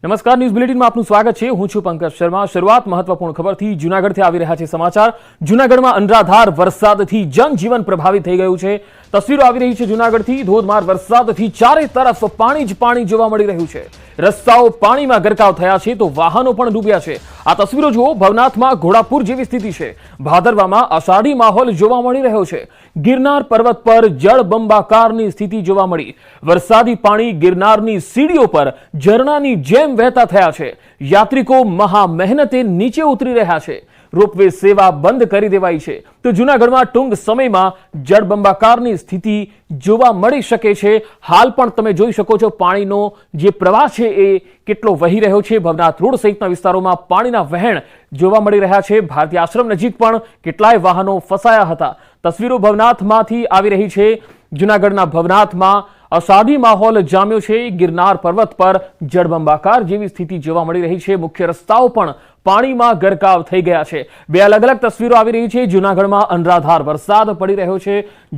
નમસ્કાર, ન્યૂઝ બુલેટિનમાં આપનું સ્વાગત છે। હું છું પંકજ શર્મા। શરૂઆત મહત્વપૂર્ણ ખબરથી જૂનાગઢથી આવી રહ્યા છે સમાચાર। જૂનાગઢમાં અનરાધાર વરસાદથી જનજીવન પ્રભાવિત થઈ ગયું છે। તસવીરો આવી રહી છે જૂનાગઢથી। ધોધમાર વરસાદથી ચારે તરફ પાણી જ પાણી જોવા મળી રહ્યું છે। રસ્તાઓ પાણીમાં ગરકાવ થયા છે તો વાહનો પણ ડૂબ્યા છે। આ તસવીરો જુઓ, ભવનાથમાં ઘોડાપુર જેવી સ્થિતિ છે। ભાદરવામાં અષાઢી માહોલ જોવા મળી રહ્યો છે। ગિરનાર પર્વત પર જળબંબાકારની સ્થિતિ જોવા મળી। વરસાદી પાણી ગિરનારની સીડીઓ પર ઝરણાની જેમ વહેતા થયા છે। યાત્રિકો મહા મહેનતે નીચે ઉતરી રહ્યા છે। રોપવે સેવા બંધ કરી દેવાઈ છે તો જૂનાગઢમાં ટૂંક સમયમાં જળબંબાકારની સ્થિતિ જોવા મળી શકે છે। હાલ પણ તમે જોઈ શકો છો પાણીનો જે પ્રવાહ છે એ કેટલો વહી રહ્યો છે। ભવનાથ રોડ સહિતના વિસ્તારોમાં પાણીના વહેણ જોવા મળી રહ્યા છે। ભારતીય આશ્રમ નજીક પણ કેટલાય વાહનો ફસાયા હતા। તસવીરો ભવનાથમાંથી આવી રહી છે। જૂનાગઢના ભવનાથમાં અષાઢી માહોલ જામ્યો છે। ગિરનાર પર્વત પર જળબંબાકાર જેવી સ્થિતિ જોવા મળી રહી છે। મુખ્ય રસ્તાઓ પણ પાણીમાં ગરકાવ થઈ ગયા છે। બે અલગ અલગ તસવીરો આવી રહી છે। જૂનાગઢમાં અનરાધાર વરસાદ પડી રહ્યો છે।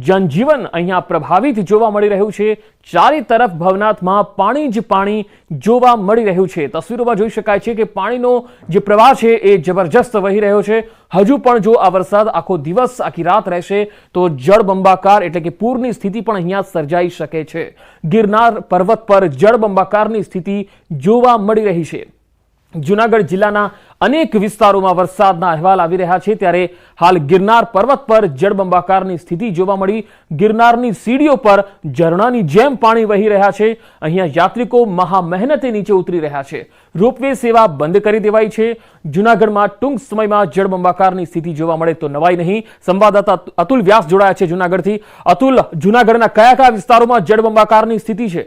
જનજીવન અહીંયા પ્રભાવિત જોવા મળી રહ્યું છે। ચારે તરફ ભવનાથમાં પાણી જ પાણી જોવા મળી રહ્યું છે। તસવીરોમાં જોઈ શકાય છે કે પાણીનો જે પ્રવાહ છે એ જબરજસ્ત વહી રહ્યો છે। હજુ પણ જો આ વરસાદ આખો દિવસ આખી રાત રહેશે તો જળબંબાકાર એટલે કે પૂરની સ્થિતિ પણ અહીંયા સર્જાઈ શકે છે। ગિરનાર પર્વત પર જળબંબાકારની સ્થિતિ જોવા મળી રહી છે। જૂનાગઢ જિલ્લાના અનેક વિસ્તારોમાં વરસાદના અહેવાલ આવી રહ્યા છે ત્યારે હાલ ગિરનાર પર્વત પર જળબંબાકારની સ્થિતિ જોવા મળી। ગિરનારની સીડીઓ પર ઝરણાની જેમ પાણી વહી રહ્યા છે। અહીંયા યાત્રિકો મહા મહેનતે નીચે ઉતરી રહ્યા છે। રોપવે સેવા બંધ કરી દેવાઈ છે। જૂનાગઢમાં ટૂંક સમયમાં જળબંબાકારની સ્થિતિ જોવા મળે તો નવાઈ નહીં। સંવાદદાતા અતુલ વ્યાસ જોડાયા છે જૂનાગઢથી। અતુલ, જૂનાગઢના કયા કયા વિસ્તારોમાં જળબંબાકારની સ્થિતિ છે?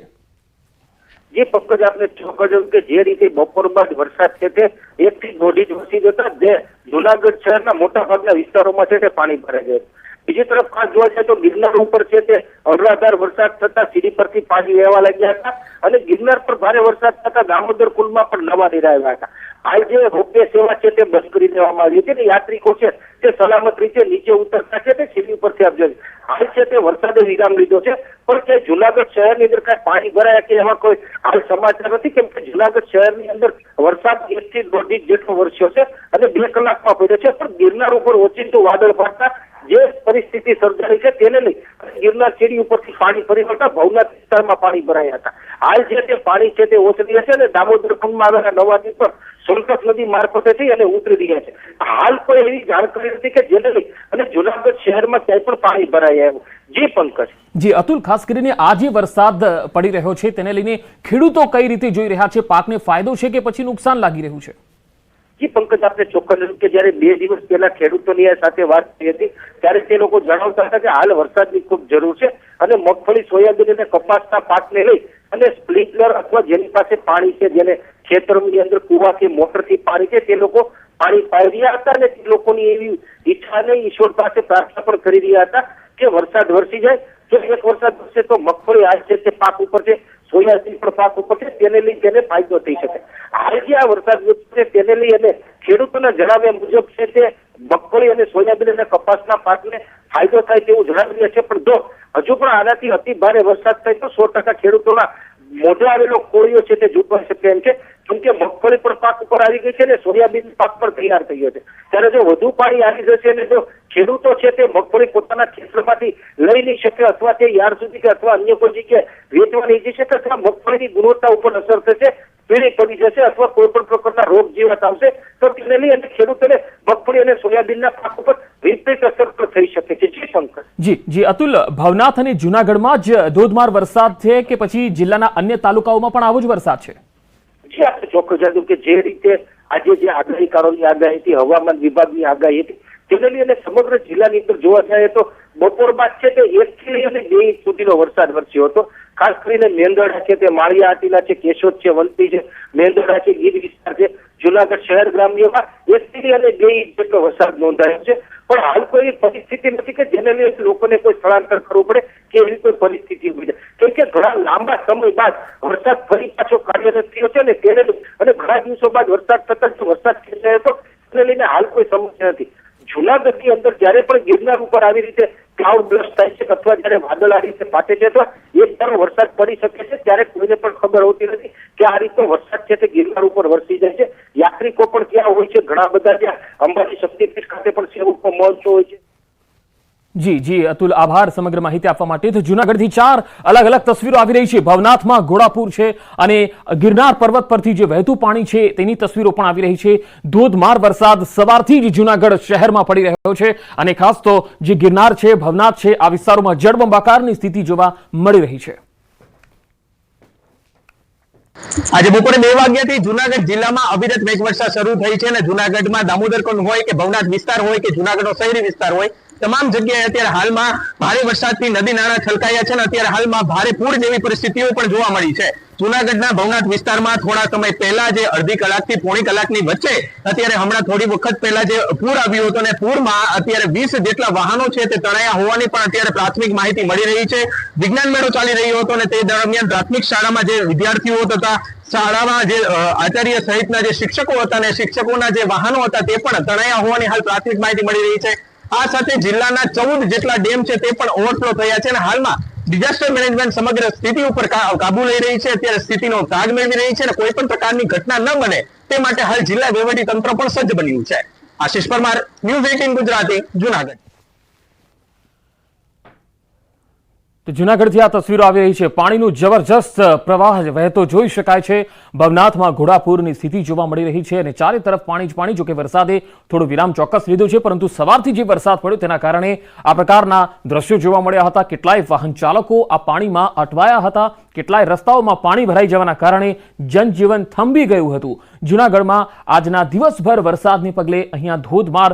જે પંકજ આપને ચોક્કસ કે જે રીતે બપોર બાદ વરસાદ છે તે 1 થી 1.5 ઇંચ વરસી જતા જે જૂનાગઢ શહેરના મોટા ભાગના વિસ્તારોમાં છે તે પાણી ભરાઈ ગયા। બીજી તરફ ખાસ જોવા જાય તો ગિરનાર ઉપર છે તે અનરાધાર વરસાદ થતા સીડી પરથી પાણી વહેવા લાગ્યા હતા અને ગિરનાર પર ભારે વરસાદ થતા દામોદર કુંડમાં પણ નવા નીર આવ્યા હતા। હાલ જે રોપવે સેવા છે તે બંધ કરી દેવામાં આવી છે અને યાત્રિકો છે તે સલામત રીતે નીચે ઉતરતા છે તે સીડી ઉપરથી આપજો। હાલ છે તે વરસાદે વિરામ લીધો છે પણ તે જૂનાગઢ શહેરની અંદર કઈ પાણી ભરાયા કે એમાં કોઈ હાલ સમાચાર નથી કેમ કે જૂનાગઢ શહેરની અંદર વરસાદ 1 થી 1.5 ઇંચ જેટલો વરસ્યો છે અને 2 કલાકમાં પડ્યો છે પણ ગિરનાર ઉપર ઓચિંતું વાદળ ફાટતા જે પરિસ્થિતિ સર્જાઈ છે તેને લઈ ગિરનાર સીડી ઉપરથી પાણી ફરી વળતા ભવનાથ વિસ્તારમાં પાણી ભરાયા હતા। હાલ જે તે પાણી છે તે ઓસરી છે અને દામોદર કુંડમાં આવેલા નવા નીર પર સોનકસ નદી મારફતેથી અને ઉતરી રહ્યા છે। હાલ કોઈ એવી જાણકારી નથી કે જેને લઈ અને જૂનાગઢ શહેરમાં ક્યાંય પણ પાણી ભરાય આવ્યું। જી પંકજ। જી અતુલ, ખાસ કરીને આ જે વરસાદ પડી રહ્યો છે તેને લઈને ખેડૂતો કઈ રીતે જોઈ રહ્યા છે? પાકને ફાયદો છે કે પછી નુકસાન લાગી રહ્યું છે? જી પંકજ, આપને ચોક્કસ કે જયારે 2 દિવસ પહેલા ખેડૂતોની સાથે વાત થઈ હતી ત્યારે તે લોકો જણાવતા હતા કે હાલ વરસાદની ખૂબ જરૂર છે અને મગફળી, સોયાબીન અને કપાસના પાકને લઈ અને સ્પ્રિંકલર અથવા જેની પાસે પાણી છે, જેને ખેતરોની અંદર કુવાથી મોટરથી પાણી છે, તે લોકો પાણી પાઈ રહ્યા હતા અને તે લોકોની એવી ઈચ્છા ને ઈશ્વર પાસે પ્રાર્થના પણ કરી રહ્યા હતા કે વરસાદ વરસી જાય તો એક વરસાદ વરસે તો મગફળી હાલ છે તે પાક ઉપર છે, સોયાબીન પણ પાક ઉપર છે, તેને લઈ તેને ફાયદો થઈ શકે। હાલ જે આ વરસાદ છે તેને લઈ અને ખેડૂતોના જણાવ્યા મુજબ છે તે મગફળી અને સોયાબીન અને કપાસના પાકને ફાયદો થાય તેવું જણાવી રહ્યા છે પણ જો હજુ પણ આનાથી અતિ ભારે વરસાદ થાય તો 100% ખેડૂતોના મોઢે આવેલો કોળિયો છે તે ઝૂકવાઈ શકે એમ છે કેમ કે મગફળી પણ પાક ઉપર આવી ગઈ છે અને સોયાબીન પાક પણ તૈયાર થઈ ગયો છે। ત્યારે જો વધુ પાણી આવી જશે અને જો ખેડૂતો છે તે મગફળી પોતાના ખેતરમાંથી લઈ નહીં શકે અથવા તે યાર્ડ સુધી કે અથવા અન્ય કોઈ જગ્યાએ વેચવાની જઈ શકે અથવા મગફળીની ગુણવત્તા ઉપર અસર થશે, પીળી પડી જશે અથવા કોઈ પણ પ્રકારના રોગ જીવાત આવશે તો તેને લઈ અને ખેડૂતોને મગફળી અને સોયાબીનના પાક ઉપર વિપરીત અસર પણ થઈ શકે છે। જી પંકજ। જી અતુલ, ભવનાથ અને જૂનાગઢમાં જ ધોધમાર વરસાદ છે કે પછી જિલ્લાના અન્ય તાલુકાઓમાં પણ આવો જ વરસાદ છે? જી આપણે ચોક્કસ જાણ્યું કે જે રીતે આજે જે આગાહીકારોની આગાહી હતી, હવામાન વિભાગની આગાહી હતી તેને લઈને સમગ્ર જિલ્લાની અંદર જોવા જાય તો બપોર બાદ છે તે 1 થી લઈને 2 ઇંચ સુધીનો વરસાદ વરસ્યો હતો। ખાસ કરીને મેંદરડા છે તે માળિયા આટીલા છે, કેશોદ છે, વંતી છે, મેંદરડા છે, ગીર વિસ્તાર છે, જૂનાગઢ શહેર ગ્રામ્યમાં 1 થી અને 2 ઇંચ જેટલો વરસાદ નોંધાયો છે પણ હાલ કોઈ પરિસ્થિતિ નથી કે જેને લઈને લોકોને કોઈ સ્થળાંતર કરવું પડે કે એવી કોઈ પરિસ્થિતિ ઉભી થાય કેમ કે ઘણા લાંબા સમય બાદ વરસાદ ફરી પાછો કાર્યરત થયો છે ને તેને અને ઘણા દિવસો બાદ વરસાદ થતા વરસાદ ખેંચાયો હતો તેને લઈને હાલ કોઈ સમસ્યા નથી। જૂનાગઢની અંદર જયારે પણ ગિરનાર ઉપર આવી રીતે ક્લાઉડ બ્લસ્ટ થાય છે અથવા જયારે વાદળ આ રીતે ફાટે છે અથવા એક ધારો વરસાદ પડી શકે છે ત્યારે કોઈને પણ ખબર હોતી નથી ત્યાં આ રીતનો વરસાદ છે તે ગિરનાર ઉપર વરસી જાય છે. યાત્રિકો પણ ત્યાં હોય છે, ઘણા બધા ત્યાં અંબાજી શક્તિપીઠ ખાતે પણ સેવકો મહોત્સવ હોય છે. જી અતુલ, આભાર સમગ્ર માહિતી આપવા માટે. તો જૂનાગઢથી 4 અલગ અલગ તસવીરો આવી રહી છે. ભવનાથમાં ઘોડાપુર છે અને ગિરનાર પર્વત પરથી જે વહેતું પાણી છે તેની તસવીરો પણ આવી રહી છે. ધોધમાર વરસાદ સવારથી જ જૂનાગઢ શહેરમાં પડી રહ્યો છે અને ખાસ તો જે ગિરનાર છે, ભવનાથ છે, આ વિસ્તારોમાં જળબંબાકારની સ્થિતિ જોવા મળી રહી છે. આજે બપોરે 2 વાગ્યાથી જૂનાગઢ જિલ્લામાં અવિરત મેઘવર્ષા શરૂ થઈ છે અને જૂનાગઢમાં દામોદર કુંડ હોય કે ભવનાથ વિસ્તાર હોય કે જૂનાગઢનો શહેરી વિસ્તાર હોય, તમામ જગ્યાએ અત્યારે હાલમાં ભારે વરસાદથી નદી નાળા છલકાયા છે અને અત્યારે હાલમાં ભારે પૂર જેવી પરિસ્થિતિઓ પણ જોવા મળી છે. જૂનાગઢના ભવનાથ વિસ્તારમાં થોડા સમય પહેલા જે અડધી કલાકથી પોણી કલાકની વચ્ચે અત્યારે હમણાં થોડી વખત પહેલા જે પૂર આવ્યું હતું અને પૂરમાં અત્યારે 20 જેટલા વાહનો છે તે તણાયા હોવાની પણ અત્યારે પ્રાથમિક માહિતી મળી રહી છે. વિજ્ઞાન મેળો ચાલી રહ્યો હતો અને તે દરમિયાન પ્રાથમિક શાળામાં જે વિદ્યાર્થીઓ તથા શાળામાં જે આચાર્ય સહિતના જે શિક્ષકો હતા અને શિક્ષકોના જે વાહનો હતા તે પણ તણાયા હોવાની હાલ પ્રાથમિક માહિતી મળી રહી છે. આ સાથે જિલ્લાના 14 જેટલા ડેમ છે તે પણ ઓવરફ્લો થયા છે અને હાલમાં ડિઝાસ્ટર મેનેજમેન્ટ સમગ્ર સ્થિતિ ઉપર કાબુ લઈ રહી છે. અત્યારે સ્થિતિનો તાગ મેળવી રહી છે અને કોઈ પણ પ્રકારની ઘટના ન બને તે માટે હાલ જિલ્લા વહીવટી તંત્ર પણ સજ્જ બન્યું છે. આશિષ પરમાર, ન્યૂઝ 18 ગુજરાતી, જૂનાગઢ. તો જૂનાગઢથી આ તસવીરો આવી રહી છે. પાણીનું જબરજસ્ત પ્રવાહ વહેતો જોઈ શકાય છે. ભવનાથમાં ઘોડાપુરની સ્થિતિ જોવા મળી રહી છે અને ચારે તરફ પાણી જ પાણી. જોકે વરસાદે થોડો વિરામ ચોક્કસ લીધો છે, પરંતુ સવારથી જે વરસાદ પડ્યો તેના કારણે આ પ્રકારના દ્રશ્યો જોવા મળ્યા હતા. કેટલાય વાહન ચાલકો આ પાણીમાં અટવાયા હતા. કેટલાય રસ્તાઓમાં પાણી ભરાઈ જવાના કારણે જનજીવન થંભી ગયું હતું. જૂનાગઢમાં આજના દિવસભર વરસાદને પગલે અહીંયા ધોધમાર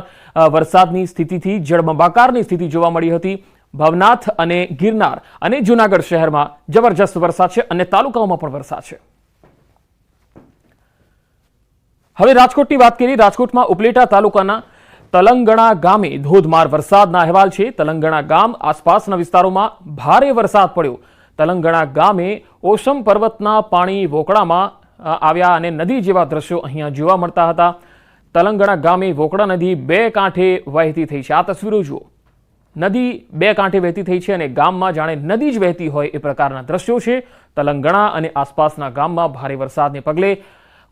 વરસાદની સ્થિતિથી જળબંબાકારની સ્થિતિ જોવા મળી હતી. ભવનાથ અને ગિરનાર અને જૂનાગઢ શહેરમાં જબરજસ્ત વરસાદ છે અને તાલુકાઓમાં પણ વરસાદ છે. હવે રાજકોટની વાત કરીએ. રાજકોટમાં ઉપલેટા તાલુકાના તલંગણા ગામે ધોધમાર વરસાદના અહેવાલ છે. તલંગણા ગામ આસપાસના વિસ્તારોમાં ભારે વરસાદ પડ્યો. તલંગણા ગામે ઓસમ પર્વતના પાણી વોકળામાં આવ્યા અને નદી જેવા દ્રશ્યો અહીંયા જોવા મળતા હતા. તલંગણા ગામે વોકળા નદી 2 કાંઠે વહેતી થઈ છે. આ તસવીરો જુઓ. નદી 2 કાંઠે વહેતી થઈ છે અને ગામમાં જાણે નદી જ વહેતી હોય એ પ્રકારના દ્રશ્યો છે. તલંગણા અને આસપાસના ગામમાં ભારે વરસાદને પગલે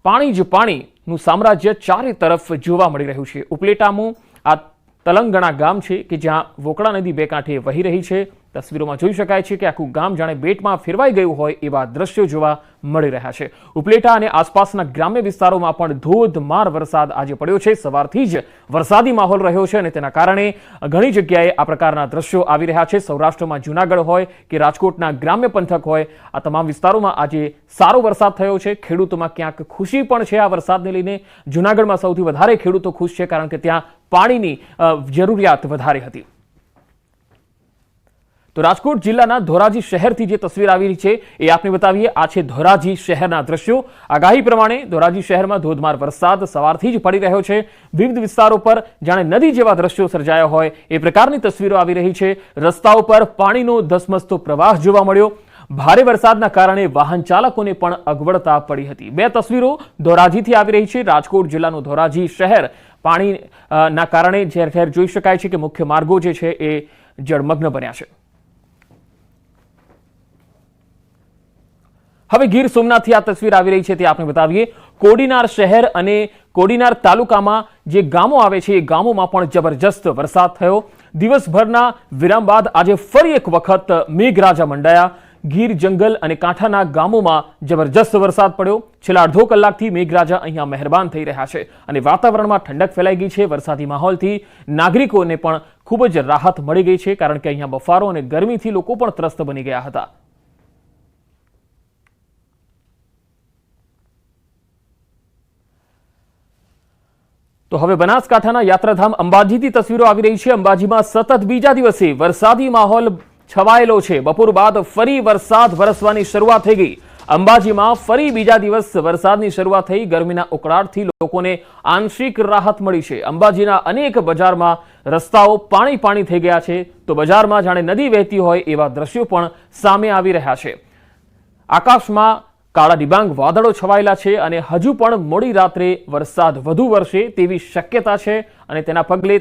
પાણી જ પાણીનું સામ્રાજ્ય ચારે તરફ જોવા મળી રહ્યું છે. ઉપલેટામાં આ તલંગણા ગામ છે કે જ્યાં વોકળા નદી 2 કાંઠે વહી રહી છે. તસવીરોમાં જોઈ શકાય છે કે આખું ગામ જાણે બેટમાં ફેરવાઈ ગયું હોય એવા દ્રશ્યો જોવા મળી રહ્યા છે. ઉપલેટા અને આસપાસના ગ્રામ્ય વિસ્તારોમાં પણ ધોધમાર વરસાદ આજે પડ્યો છે. સવારથી જ વરસાદી માહોલ રહ્યો છે અને તેના કારણે ઘણી જગ્યાએ આ પ્રકારના દ્રશ્યો આવી રહ્યા છે. સૌરાષ્ટ્રમાં જૂનાગઢ હોય કે રાજકોટના ગ્રામ્ય પંથક હોય, આ તમામ વિસ્તારોમાં આજે સારો વરસાદ થયો છે. ખેડૂતોમાં ક્યાંક ખુશી પણ છે આ વરસાદને લઈને. જૂનાગઢમાં સૌથી વધારે ખેડૂતો ખુશ છે કારણ કે ત્યાં પાણીની જરૂરિયાત વધારે હતી. તો રાજકોટ જિલ્લાના ધોરાજી શહેરથી જે તસવીર આવી રહી છે એ આપને બતાવીએ. આ છે ધોરાજી શહેરના દ્રશ્યો. આગાહી પ્રમાણે ધોરાજી શહેરમાં ધોધમાર વરસાદ સવારથી જ પડી રહ્યો છે. વિવિધ વિસ્તારો પર જાણે નદી જેવા દ્રશ્યો સર્જાયા હોય એ પ્રકારની તસવીરો આવી રહી છે. રસ્તાઓ પર પાણીનો ધસમસતો પ્રવાહ જોવા મળ્યો. ભારે વરસાદના કારણે વાહન ચાલકોને પણ અગવડતા પડી હતી. 2 તસવીરો ધોરાજીથી આવી રહી છે. રાજકોટ જિલ્લાનું ધોરાજી શહેર પાણીના કારણે ઠેર ઠેર જોઈ શકાય છે કે મુખ્ય માર્ગો જે છે એ જળમગ્ન બન્યા છે. હવે ગીર સોમનાથથી આ તસવીર આવી રહી છે તે આપણે બતાવીએ. કોડીનાર શહેર અને કોડીનાર તાલુકામાં જે ગામો આવે છે એ ગામોમાં પણ જબરજસ્ત વરસાદ થયો. દિવસભરના વિરામ બાદ આજે ફરી એક વખત મેઘરાજા મંડાયા. ગીર જંગલ અને કાંઠાના ગામોમાં જબરજસ્ત વરસાદ પડ્યો. છેલ્લા અડધો કલાકથી મેઘરાજા અહીંયા મહેરબાન થઈ રહ્યા છે અને વાતાવરણમાં ઠંડક ફેલાઈ ગઈ છે. વરસાદી માહોલથી નાગરિકોને પણ ખૂબ જ રાહત મળી ગઈ છે કારણ કે અહીંયા બફારો અને ગરમીથી લોકો પણ ત્રસ્ત બની ગયા હતા. તો હવે બનાસકાંઠાના યાત્રાધામ અંબાજીથી તસવીરો આવી રહી છે. અંબાજીમાં સતત બીજા દિવસે વરસાદી માહોલ છવાયેલો છે. બપોર બાદ ફરી વરસાદ વરસવાની શરૂઆત થઈ ગઈ. અંબાજીમાં ફરી બીજા દિવસ વરસાદની શરૂઆત થઈ. ગરમીના ઉકળાટથી લોકોને આંશિક રાહત મળી છે. અંબાજીના અનેક બજારમાં રસ્તાઓ પાણી પાણી થઈ ગયા છે તો બજારમાં જાણે નદી વહેતી હોય એવા દ્રશ્યો પણ સામે આવી રહ્યા છે. આકાશમાં કાળા ડિબાંગ વાદળો છવાયેલા છે અને હજુ પણ મોડી રાત્રે વરસાદ વધુ વરસે તેવી શક્યતા છે અને તેના પગલે